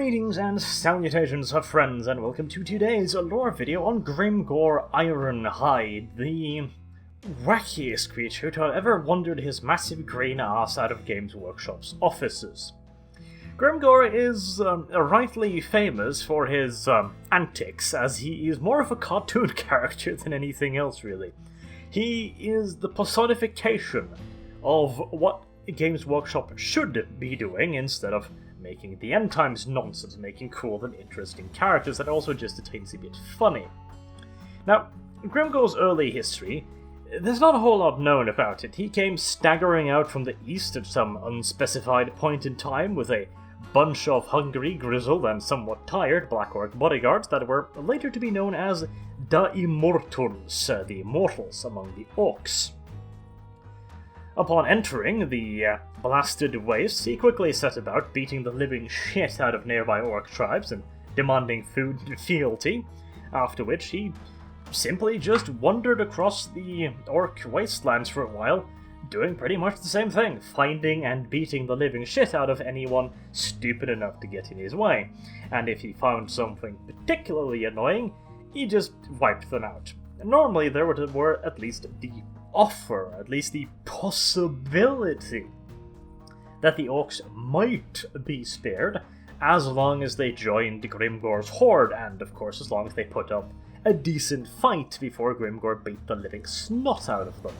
Greetings and salutations, friends, and welcome to today's lore video on Grimgor Ironhide, the wackiest creature to have ever wandered his massive green ass out of Games Workshop's offices. Grimgor is rightly famous for his antics, as he is more of a cartoon character than anything else, really. He is the personification of what Games Workshop should be doing instead of making the end times nonsense, making cool and interesting characters that also just a teensy bit funny. Now, Grimgor's early history, there's not a whole lot known about it. He came staggering out from the east at some unspecified point in time with a bunch of hungry, grizzled, and somewhat tired Black Orc bodyguards that were later to be known as the Immortals, the Immortals among the Orcs. Upon entering the blasted wastes, he quickly set about beating the living shit out of nearby orc tribes and demanding food and fealty, after which he simply just wandered across the orc wastelands for a while, doing pretty much the same thing, finding and beating the living shit out of anyone stupid enough to get in his way, and if he found something particularly annoying, he just wiped them out. Normally there were at least the offer, at least the possibility, that the orcs might be spared as long as they joined Grimgor's horde, and of course as long as they put up a decent fight before Grimgor beat the living snot out of them.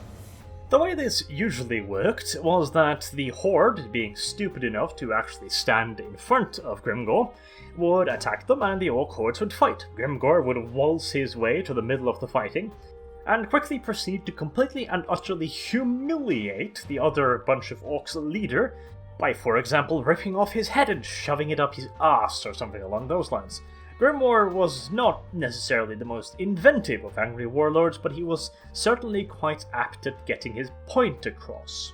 The way this usually worked was that the horde, being stupid enough to actually stand in front of Grimgor, would attack them and the orc hordes would fight. Grimgor would waltz his way to the middle of the fighting, and quickly proceed to completely and utterly humiliate the other bunch of orcs' leader by, for example, ripping off his head and shoving it up his ass or something along those lines. Grimgor was not necessarily the most inventive of angry warlords, but he was certainly quite apt at getting his point across.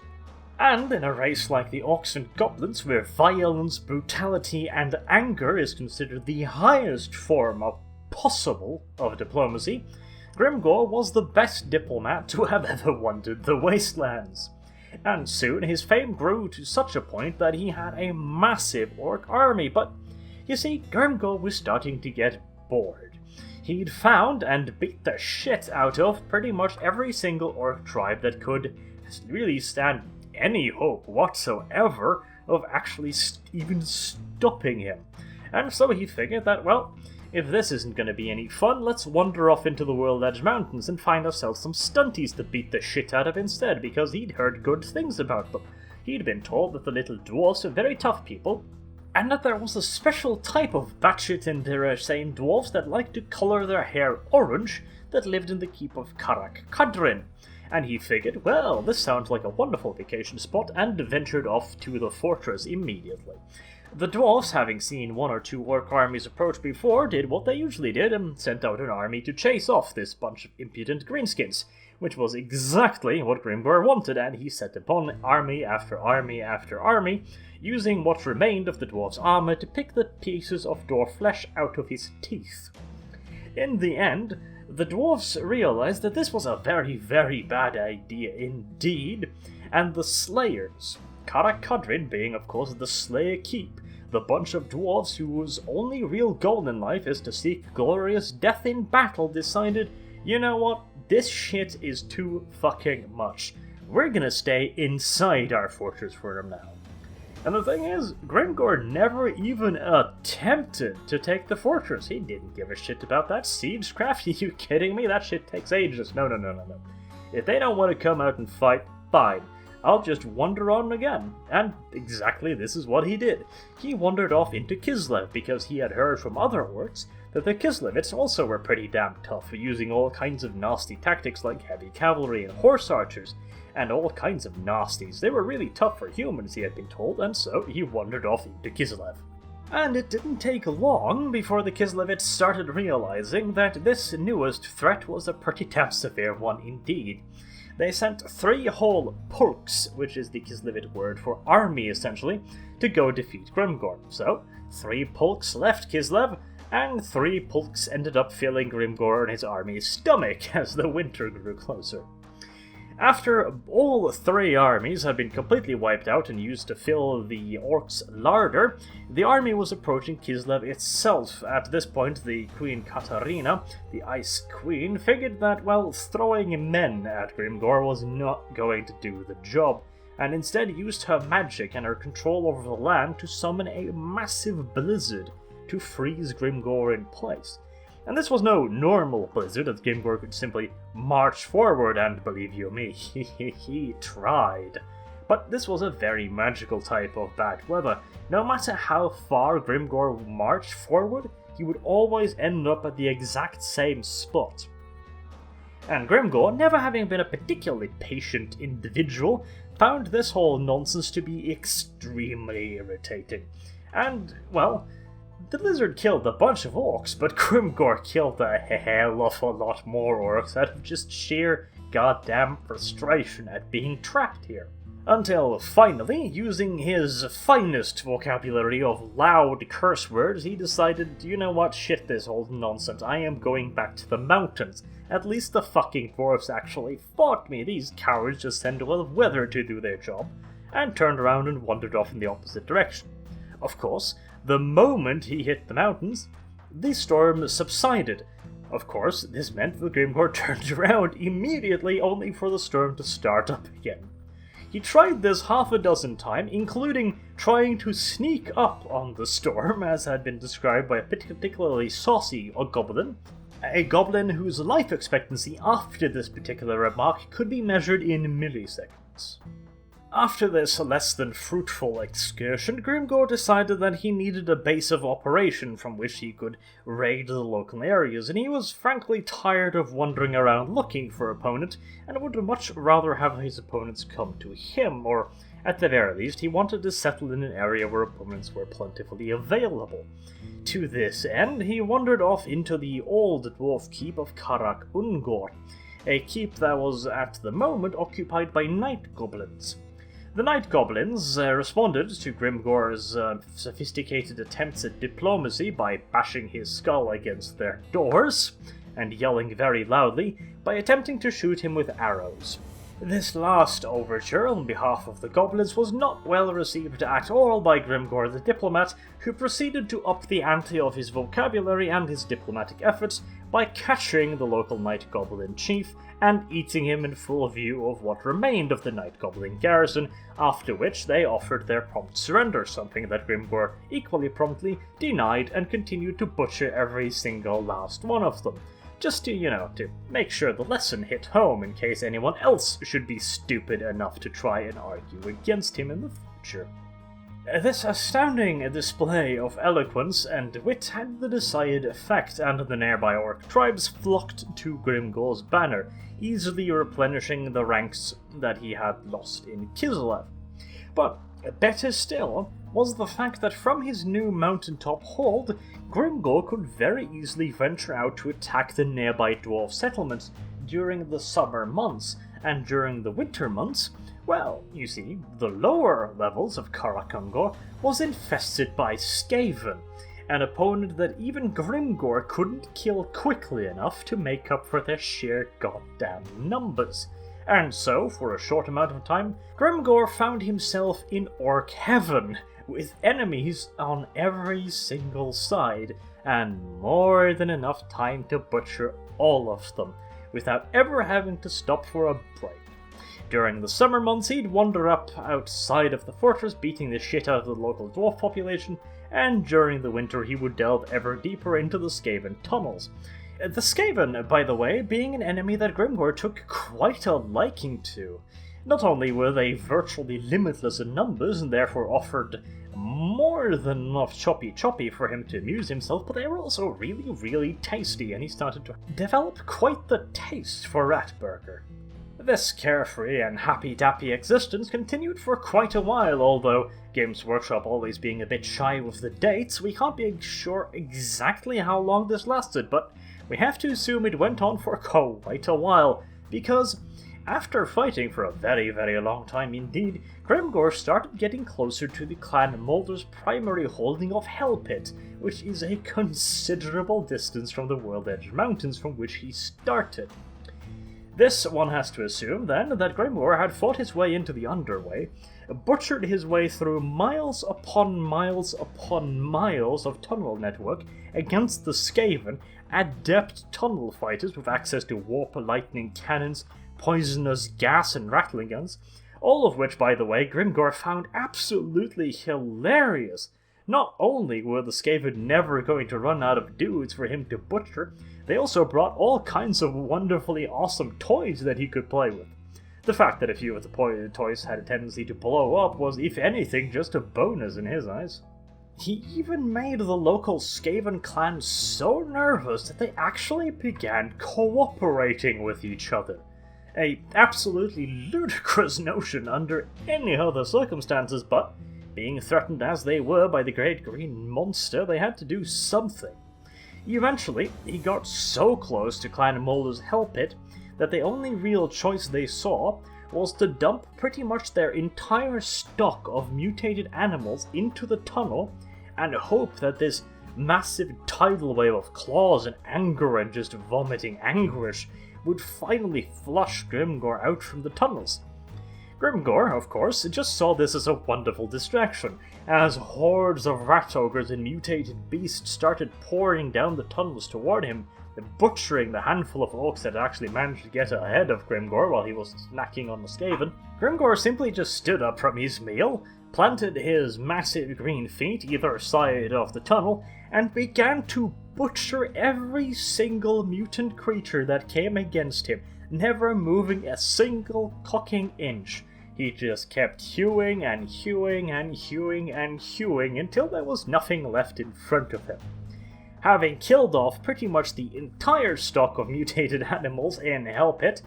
And in a race like the orcs and goblins, where violence, brutality, and anger is considered the highest form possible of diplomacy, Grimgor was the best diplomat to have ever wandered the wastelands. And soon his fame grew to such a point that he had a massive orc army, but you see, Grimgor was starting to get bored. He'd found and beat the shit out of pretty much every single orc tribe that could really stand any hope whatsoever of actually even stopping him. And so he figured that, well, if this isn't going to be any fun, let's wander off into the World Edge Mountains and find ourselves some stunties to beat the shit out of instead, because he'd heard good things about them. He'd been told that the little dwarves were very tough people, and that there was a special type of batshit insane dwarves that liked to colour their hair orange that lived in the keep of Kadrin. And he figured, well, this sounds like a wonderful vacation spot, and ventured off to the fortress immediately. The dwarves, having seen one or two orc armies approach before, did what they usually did and sent out an army to chase off this bunch of impudent greenskins, which was exactly what Grimgor wanted, and he set upon army after army after army, using what remained of the dwarf's armor to pick the pieces of dwarf flesh out of his teeth. In the end, the dwarves realized that this was a very, very bad idea indeed, and the slayers, Kadrin being, of course, the Slayer Keep, the bunch of dwarves whose only real goal in life is to seek glorious death in battle, decided, you know what, this shit is too fucking much. We're gonna stay inside our fortress for them now. And the thing is, Grimgor never even attempted to take the fortress. He didn't give a shit about that siegecraft. Are you kidding me? That shit takes ages. No. If they don't want to come out and fight, fine. I'll just wander on again. And exactly this is what he did. He wandered off into Kislev because he had heard from other orcs that the Kislevits also were pretty damn tough, using all kinds of nasty tactics like heavy cavalry and horse archers, and all kinds of nasties. They were really tough for humans, he had been told, and so he wandered off into Kislev. And it didn't take long before the Kislevits started realizing that this newest threat was a pretty damn severe one indeed. They sent 3 whole pulks, which is the Kislevit word for army essentially, to go defeat Grimgor. So, 3 pulks left Kislev, and 3 pulks ended up filling Grimgor and his army's stomach as the winter grew closer. After all three armies had been completely wiped out and used to fill the orcs' larder, the army was approaching Kislev itself. At this point, the Queen Katarina, the Ice Queen, figured that, well, throwing men at Grimgor was not going to do the job, and instead used her magic and her control over the land to summon a massive blizzard to freeze Grimgor in place. And this was no normal blizzard, as Grimgor could simply march forward, and believe you me, he tried. But this was a very magical type of bad weather. No matter how far Grimgor marched forward, he would always end up at the exact same spot. And Grimgor, never having been a particularly patient individual, found this whole nonsense to be extremely irritating. And, well, the lizard killed a bunch of orcs, but Grimgor killed a hell of a lot more orcs out of just sheer goddamn frustration at being trapped here. Until finally, using his finest vocabulary of loud curse words, he decided, you know what, shit this whole nonsense, I am going back to the mountains. At least the fucking dwarves actually fought me, these cowards just sent well weather to do their job, and turned around and wandered off in the opposite direction. Of course, the moment he hit the mountains, the storm subsided. Of course, this meant that Grimgor turned around immediately, only for the storm to start up again. He tried this half a dozen times, including trying to sneak up on the storm, as had been described by a particularly saucy goblin. A goblin whose life expectancy after this particular remark could be measured in milliseconds. After this less than fruitful excursion, Grimgor decided that he needed a base of operation from which he could raid the local areas, and he was frankly tired of wandering around looking for opponent, and would much rather have his opponents come to him, or at the very least he wanted to settle in an area where opponents were plentifully available. To this end, he wandered off into the old dwarf keep of Karak Ungor, a keep that was at the moment occupied by night goblins. The night goblins responded to Grimgor's sophisticated attempts at diplomacy by bashing his skull against their doors, and yelling very loudly by attempting to shoot him with arrows. This last overture on behalf of the goblins was not well received at all by Grimgor the diplomat, who proceeded to up the ante of his vocabulary and his diplomatic efforts by catching the local night goblin chief and eating him in full view of what remained of the night goblin garrison, after which they offered their prompt surrender, something that Grimgor equally promptly denied and continued to butcher every single last one of them. Just to make sure the lesson hit home in case anyone else should be stupid enough to try and argue against him in the future. This astounding display of eloquence and wit had the desired effect, and the nearby orc tribes flocked to Grimgor's banner, easily replenishing the ranks that he had lost in Kislev. But better still was the fact that from his new mountaintop hold, Grimgor could very easily venture out to attack the nearby dwarf settlements during the summer months, and during the winter months, well, you see, the lower levels of Karak Ungor was infested by Skaven, an opponent that even Grimgor couldn't kill quickly enough to make up for their sheer goddamn numbers. And so, for a short amount of time, Grimgor found himself in Orc Heaven, with enemies on every single side, and more than enough time to butcher all of them, without ever having to stop for a break. During the summer months, he'd wander up outside of the fortress, beating the shit out of the local dwarf population, and during the winter he would delve ever deeper into the Skaven tunnels. The Skaven, by the way, being an enemy that Grimgor took quite a liking to. Not only were they virtually limitless in numbers, and therefore offered more than enough choppy for him to amuse himself, but they were also really, really tasty, and he started to develop quite the taste for Ratburger. This carefree and happy-dappy existence continued for quite a while, although Games Workshop always being a bit shy with the dates, we can't be sure exactly how long this lasted, but we have to assume it went on for quite a while, because after fighting for a very, very long time indeed, Grimgor started getting closer to the clan Moulder's primary holding of Hellpit, which is a considerable distance from the World Edge Mountains from which he started. This, one has to assume, then, that Grimgor had fought his way into the Underway, butchered his way through miles upon miles upon miles of tunnel network against the Skaven, adept tunnel fighters with access to warp lightning cannons, poisonous gas and rattling guns, all of which, by the way, Grimgor found absolutely hilarious. Not only were the Skaven never going to run out of dudes for him to butcher, they also brought all kinds of wonderfully awesome toys that he could play with. The fact that a few of the toys had a tendency to blow up was, if anything, just a bonus in his eyes. He even made the local Skaven clan so nervous that they actually began cooperating with each other. A absolutely ludicrous notion under any other circumstances, but being threatened as they were by the Great Green Monster, they had to do something. Eventually, he got so close to Clan Molder's Hell Pit that the only real choice they saw was to dump pretty much their entire stock of mutated animals into the tunnel and hope that this massive tidal wave of claws and anger and just vomiting anguish would finally flush Grimgor out from the tunnels. Grimgor, of course, just saw this as a wonderful distraction, as hordes of rat ogres and mutated beasts started pouring down the tunnels toward him, butchering the handful of orcs that actually managed to get ahead of Grimgor while he was snacking on the Skaven. Grimgor simply just stood up from his meal, planted his massive green feet either side of the tunnel, and began to butcher every single mutant creature that came against him, never moving a single cocking inch. He just kept hewing and hewing and hewing and hewing until there was nothing left in front of him. Having killed off pretty much the entire stock of mutated animals in Hell Pit,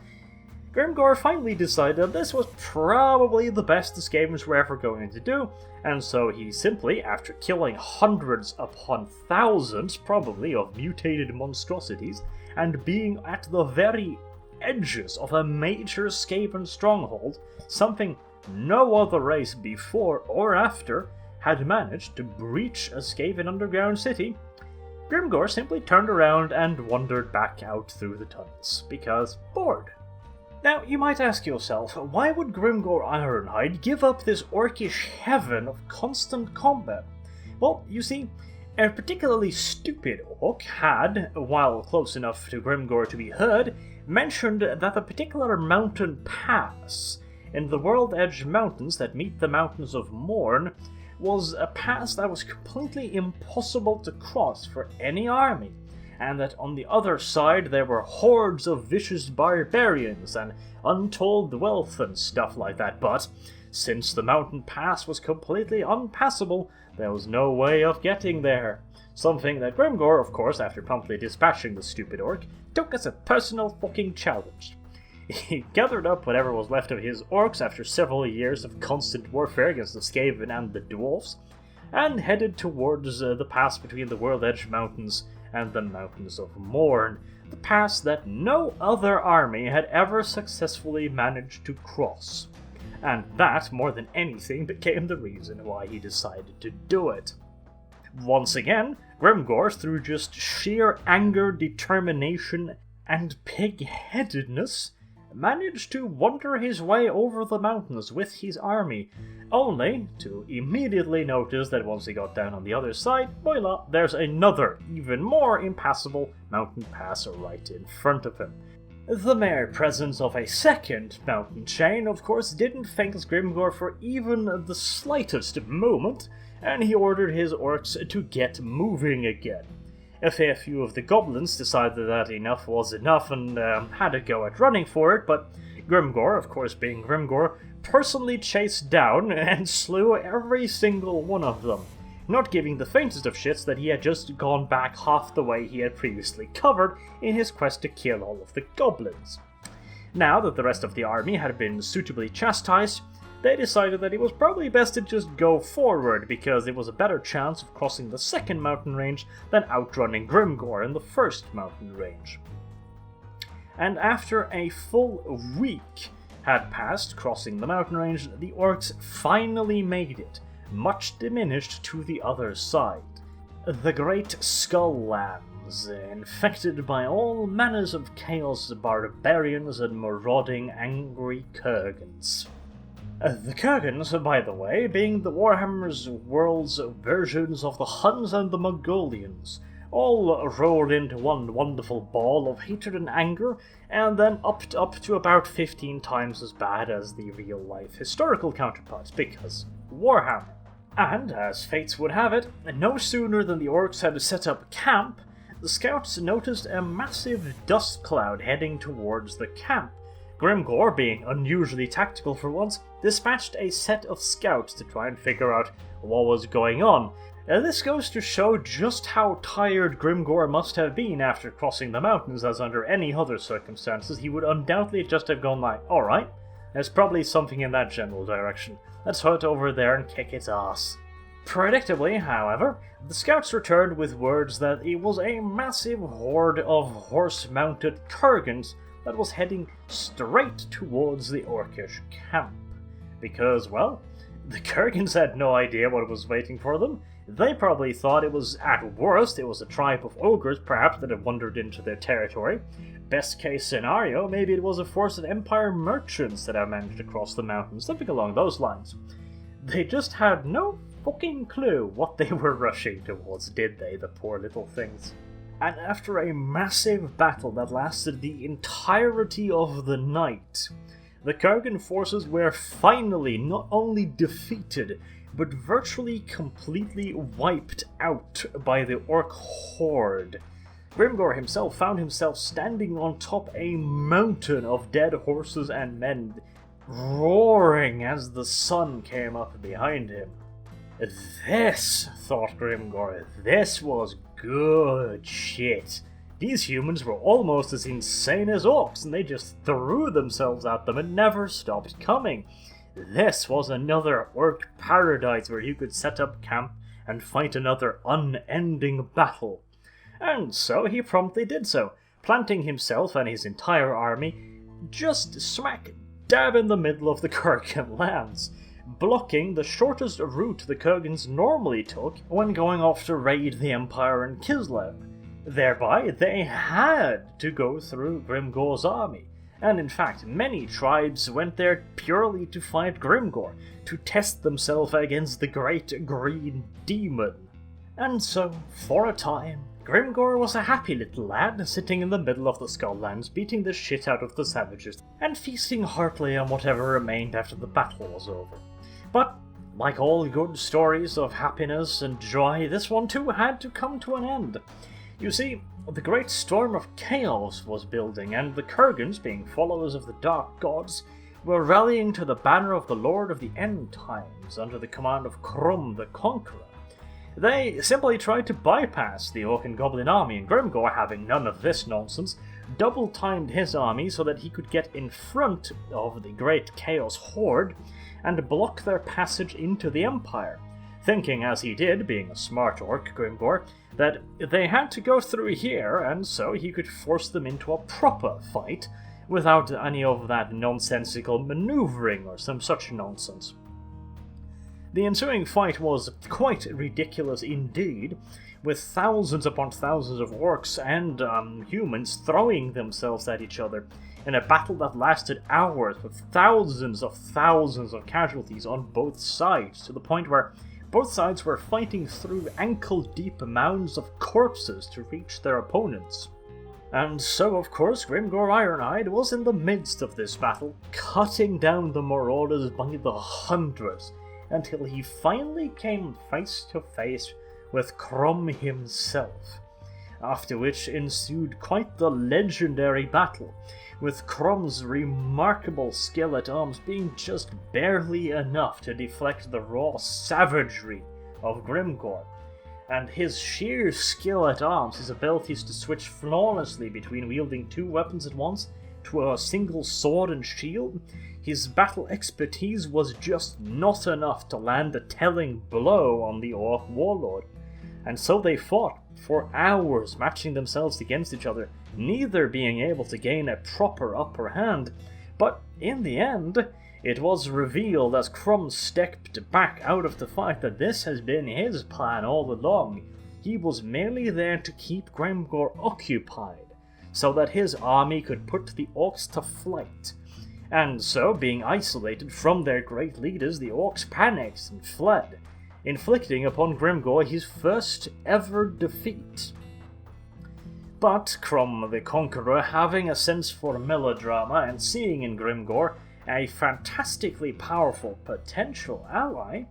Grimgor finally decided this was probably the best the Skavens were ever going to do, and so he simply, after killing hundreds upon thousands, probably, of mutated monstrosities, and being at the very edges of a major Skaven stronghold, something no other race before or after had managed to breach a Skaven underground city, Grimgor simply turned around and wandered back out through the tunnels, because bored. Now, you might ask yourself, why would Grimgor Ironhide give up this orcish heaven of constant combat? Well, you see, a particularly stupid orc had, while close enough to Grimgor to be heard, mentioned that the particular mountain pass in the World Edge Mountains that meet the Mountains of Morn was a pass that was completely impossible to cross for any army, and that on the other side there were hordes of vicious barbarians and untold wealth and stuff like that, but since the mountain pass was completely unpassable, there was no way of getting there. Something that Grimgor, of course, after promptly dispatching the stupid orc, took as a personal fucking challenge. He gathered up whatever was left of his orcs after several years of constant warfare against the Skaven and the dwarves, and headed towards the pass between the World Edge Mountains and the Mountains of Morn, the pass that no other army had ever successfully managed to cross. And that, more than anything, became the reason why he decided to do it. Once again, Grimgor, through just sheer anger, determination, and pig-headedness, managed to wander his way over the mountains with his army, only to immediately notice that once he got down on the other side, voila, there's another, even more impassable mountain pass right in front of him. The mere presence of a second mountain chain, of course, didn't faze Grimgor for even the slightest moment, and he ordered his orcs to get moving again. A fair few of the goblins decided that enough was enough and had a go at running for it, but Grimgor, of course being Grimgor, personally chased down and slew every single one of them, not giving the faintest of shits that he had just gone back half the way he had previously covered in his quest to kill all of the goblins. Now that the rest of the army had been suitably chastised, they decided that it was probably best to just go forward, because there was a better chance of crossing the second mountain range than outrunning Grimgor in the first mountain range. And after a full week had passed crossing the mountain range, the orcs finally made it, much diminished, to the other side. The Great Skull Lands, lands, infected by all manners of chaos, barbarians, and marauding angry Kurgans. The Kurgans, by the way, being the Warhammer's world's versions of the Huns and the Mongolians, all rolled into one wonderful ball of hatred and anger, and then upped up to about 15 times as bad as the real-life historical counterparts, because Warhammer. And, as fates would have it, no sooner than the orcs had set up camp, the scouts noticed a massive dust cloud heading towards the camp. Grimgor, being unusually tactical for once, dispatched a set of scouts to try and figure out what was going on. This goes to show just how tired Grimgor must have been after crossing the mountains, as under any other circumstances he would undoubtedly just have gone like, alright, there's probably something in that general direction. Let's head over there and kick its ass. Predictably, however, the scouts returned with words that it was a massive horde of horse-mounted Kurgans that was heading straight towards the Orcish camp. Because, well, the Kurgans had no idea what was waiting for them. They probably thought it was, at worst, it was a tribe of ogres, perhaps, that had wandered into their territory. Best case scenario, maybe it was a force of Empire merchants that had managed to cross the mountains, something along those lines. They just had no fucking clue what they were rushing towards, did they, the poor little things? And after a massive battle that lasted the entirety of the night, the Kurgan forces were finally not only defeated, but virtually completely wiped out by the orc horde. Grimgor himself found himself standing on top a mountain of dead horses and men, roaring as the sun came up behind him. This, thought Grimgor, this was good shit. These humans were almost as insane as orcs, and they just threw themselves at them and never stopped coming. This was another orc paradise where you could set up camp and fight another unending battle. And so he promptly did so, planting himself and his entire army just smack dab in the middle of the Kurgan lands, blocking the shortest route the Kurgans normally took when going off to raid the Empire in Kislev. Thereby, they had to go through Grimgor's army, and in fact, many tribes went there purely to fight Grimgor, to test themselves against the great green demon. And so, for a time, Grimgor was a happy little lad, sitting in the middle of the Skulllands, beating the shit out of the savages, and feasting heartily on whatever remained after the battle was over. But, like all good stories of happiness and joy, this one too had to come to an end. You see, the great storm of chaos was building, and the Kurgans, being followers of the Dark Gods, were rallying to the banner of the Lord of the End Times under the command of Krum the Conqueror. They simply tried to bypass the Orc and Goblin army, and Grimgor, having none of this nonsense, double-timed his army so that he could get in front of the great Chaos Horde and block their passage into the Empire, thinking as he did, being a smart orc, Grimgor, that they had to go through here, and so he could force them into a proper fight, without any of that nonsensical maneuvering or some such nonsense. The ensuing fight was quite ridiculous indeed, with thousands upon thousands of orcs and humans throwing themselves at each other, in a battle that lasted hours with thousands of casualties on both sides, to the point where both sides were fighting through ankle-deep mounds of corpses to reach their opponents. And so, of course, Grimgor Ironhide was in the midst of this battle, cutting down the marauders by the hundreds, until he finally came face to face with Krum himself, after which ensued quite the legendary battle, with Krum's remarkable skill at arms being just barely enough to deflect the raw savagery of Grimgor, and his sheer skill at arms, his abilities to switch flawlessly between wielding two weapons at once to a single sword and shield, his battle expertise was just not enough to land a telling blow on the Orc warlord, and so they fought for hours, matching themselves against each other, neither being able to gain a proper upper hand. But in the end, it was revealed as Krum stepped back out of the fight that this has been his plan all along. he was merely there to keep Grimgor occupied, so that his army could put the orcs to flight. And so, being isolated from their great leaders, the orcs panicked and fled, inflicting upon Grimgor his first ever defeat. But Crom the Conqueror, having a sense for melodrama and seeing in Grimgor a fantastically powerful potential ally,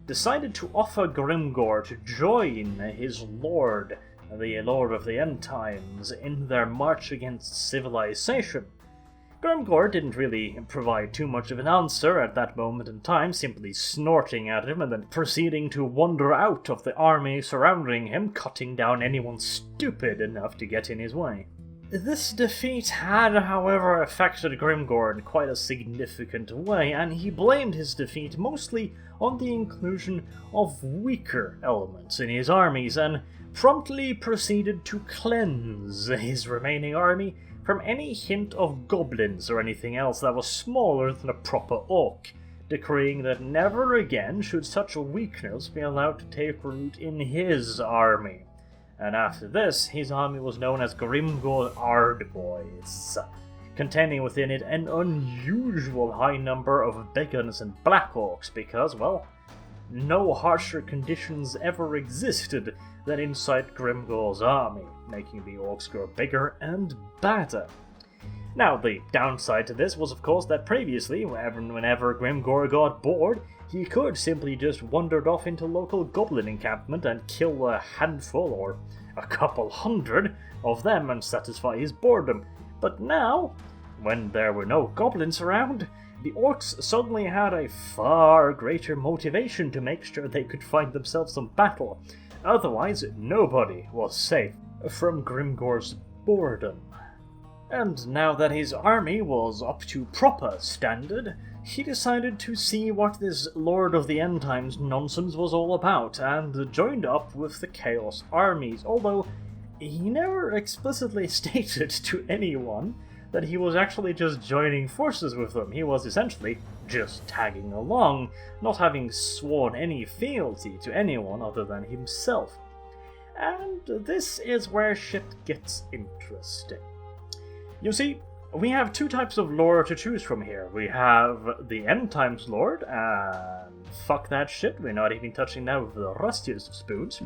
decided to offer Grimgor to join his lord, the Lord of the End Times, in their march against civilization. Grimgor didn't really provide too much of an answer at that moment in time, simply snorting at him and then proceeding to wander out of the army surrounding him, cutting down anyone stupid enough to get in his way. This defeat had, however, affected Grimgor in quite a significant way, and he blamed his defeat mostly on the inclusion of weaker elements in his armies, and promptly proceeded to cleanse his remaining army from any hint of goblins or anything else that was smaller than a proper orc, decreeing that never again should such a weakness be allowed to take root in his army. And after this, his army was known as Grimgor Ironhide, containing within it an unusual high number of Begons and Black Orcs because, well, no harsher conditions ever existed than inside Grimgor's army, making the orcs grow bigger and badder. Now, the downside to this was, of course, that previously, whenever Grimgor got bored, he could simply just wander off into local goblin encampment and kill a handful or a couple hundred of them and satisfy his boredom. But now, when there were no goblins around, the orcs suddenly had a far greater motivation to make sure they could find themselves some battle. Otherwise, nobody was safe from Grimgor's boredom. And now that his army was up to proper standard, he decided to see what this Lord of the End Times nonsense was all about, and joined up with the Chaos armies, although he never explicitly stated to anyone that he was actually just joining forces with them. He was essentially just tagging along, not having sworn any fealty to anyone other than himself. And this is where shit gets interesting. You see, we have two types of lore to choose from here. We have the End Times Lord, and fuck that shit, we're not even touching that with the rustiest of spoons,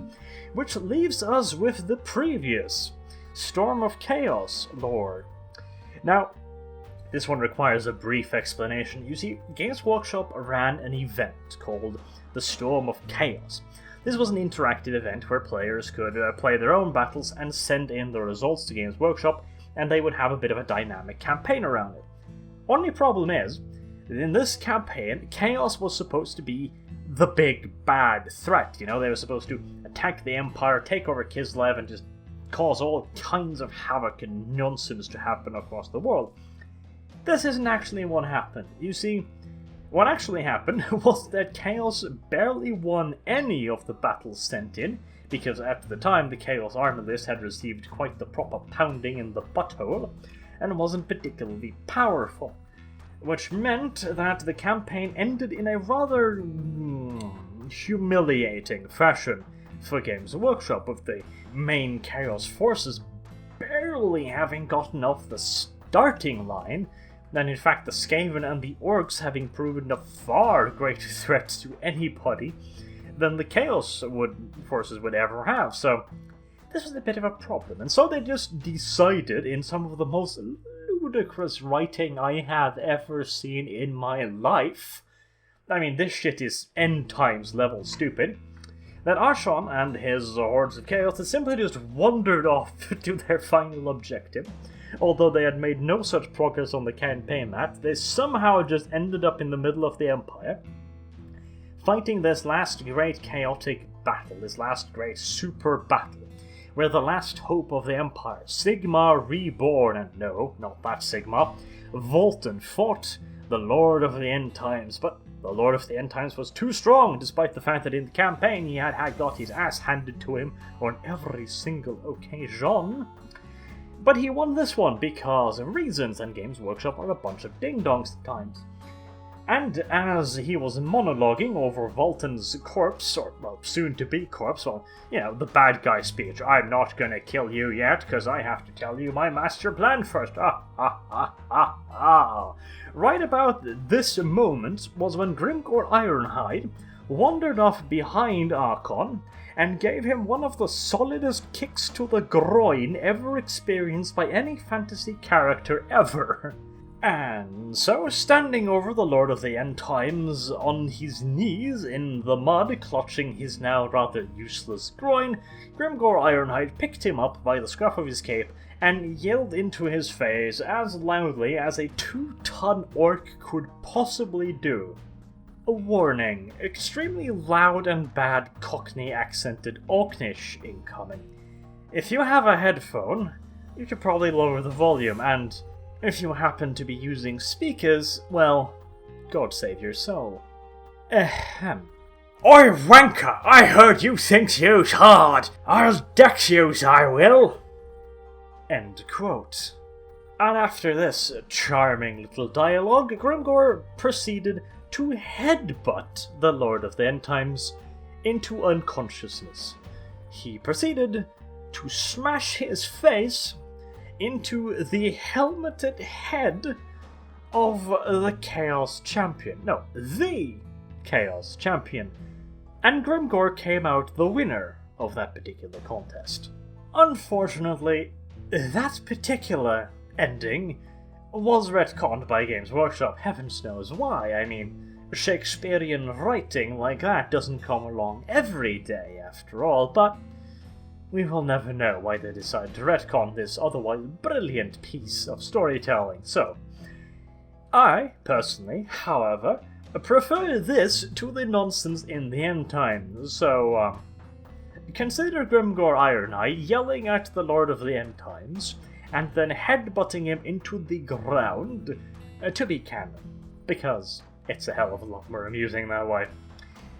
which leaves us with the previous Storm of Chaos Lord. Now, this one requires a brief explanation. You see, Games Workshop ran an event called the Storm of Chaos. This was an interactive event where players could play their own battles and send in the results to Games Workshop, and they would have a bit of a dynamic campaign around it. Only problem is, in this campaign, Chaos was supposed to be the big bad threat. You know, they were supposed to attack the Empire, take over Kislev, and just cause all kinds of havoc and nonsense to happen across the world. This isn't actually what happened. You see, what actually happened was that Chaos barely won any of the battles sent in, because at the time the Chaos army list had received quite the proper pounding in the butthole, and wasn't particularly powerful. Which meant that the campaign ended in a rather humiliating fashion for Games Workshop, with the main Chaos forces barely having gotten off the starting line, and in fact the Skaven and the Orcs having proven a far greater threat to anybody than the Chaos forces would ever have. So this was a bit of a problem, and so they just decided, in some of the most ludicrous writing I have ever seen in my life, I mean, this shit is End Times level stupid, that Archaon and his hordes of chaos had simply just wandered off to their final objective. Although they had made no such progress on the campaign map, they somehow just ended up in the middle of the Empire, fighting this last great chaotic battle, this last great super battle, where the last hope of the Empire, Sigma Reborn, and no, not that Sigma, Volten, fought the Lord of the End Times, but the Lord of the End Times was too strong, despite the fact that in the campaign he had got his ass handed to him on every single occasion. But he won this one because of reasons, and Games Workshop are a bunch of ding-dongs at times. And as he was monologuing over Volton's corpse, or, well, soon-to-be corpse, well, you know, the bad guy speech, "I'm not gonna kill you yet, cause I have to tell you my master plan first. Right about this moment was when Grimgor Ironhide wandered off behind Archaon and gave him one of the solidest kicks to the groin ever experienced by any fantasy character ever. And so, standing over the Lord of the End Times on his knees in the mud, clutching his now rather useless groin, Grimgor Ironhide picked him up by the scruff of his cape and yelled into his face as loudly as a 2-ton orc could possibly do. A warning, extremely loud and bad Cockney-accented Orknish incoming. If you have a headphone, you should probably lower the volume, and if you happen to be using speakers, well, God save your soul. Ahem. "Oi, wanker! I heard you think you's hard! I'll dex yous, I will!" End quote. And after this charming little dialogue, Grimgor proceeded to headbutt the Lord of the End Times into unconsciousness. He proceeded to smash his face into the helmeted head of the Chaos Champion. No, the Chaos Champion. And Grimgor came out the winner of that particular contest. Unfortunately, that particular ending was retconned by Games Workshop. Heavens knows why. I mean, Shakespearean writing like that doesn't come along every day after all, but we will never know why they decided to retcon this otherwise brilliant piece of storytelling. So, I, personally, however, prefer this to the nonsense in the End Times. So, consider Grimgor Ironhide yelling at the Lord of the End Times, and then headbutting him into the ground to be canon, because it's a hell of a lot more amusing that way.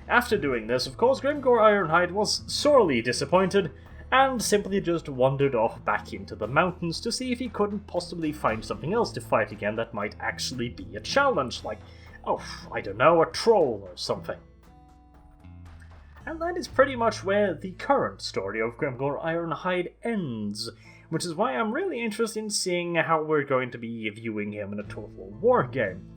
After doing this, of course, Grimgor Ironhide was sorely disappointed, and simply just wandered off back into the mountains to see if he couldn't possibly find something else to fight again that might actually be a challenge, like, oh, I don't know, a troll or something. And that is pretty much where the current story of Grimgor Ironhide ends, which is why I'm really interested in seeing how we're going to be viewing him in a total war game.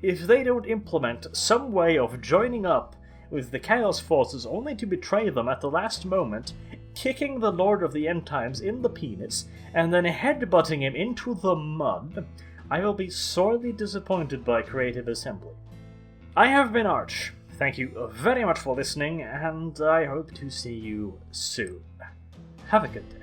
If they don't implement some way of joining up with the Chaos Forces only to betray them at the last moment, kicking the Lord of the End Times in the penis, and then headbutting him into the mud, I will be sorely disappointed by Creative Assembly. I have been Arch. Thank you very much for listening, and I hope to see you soon. Have a good day.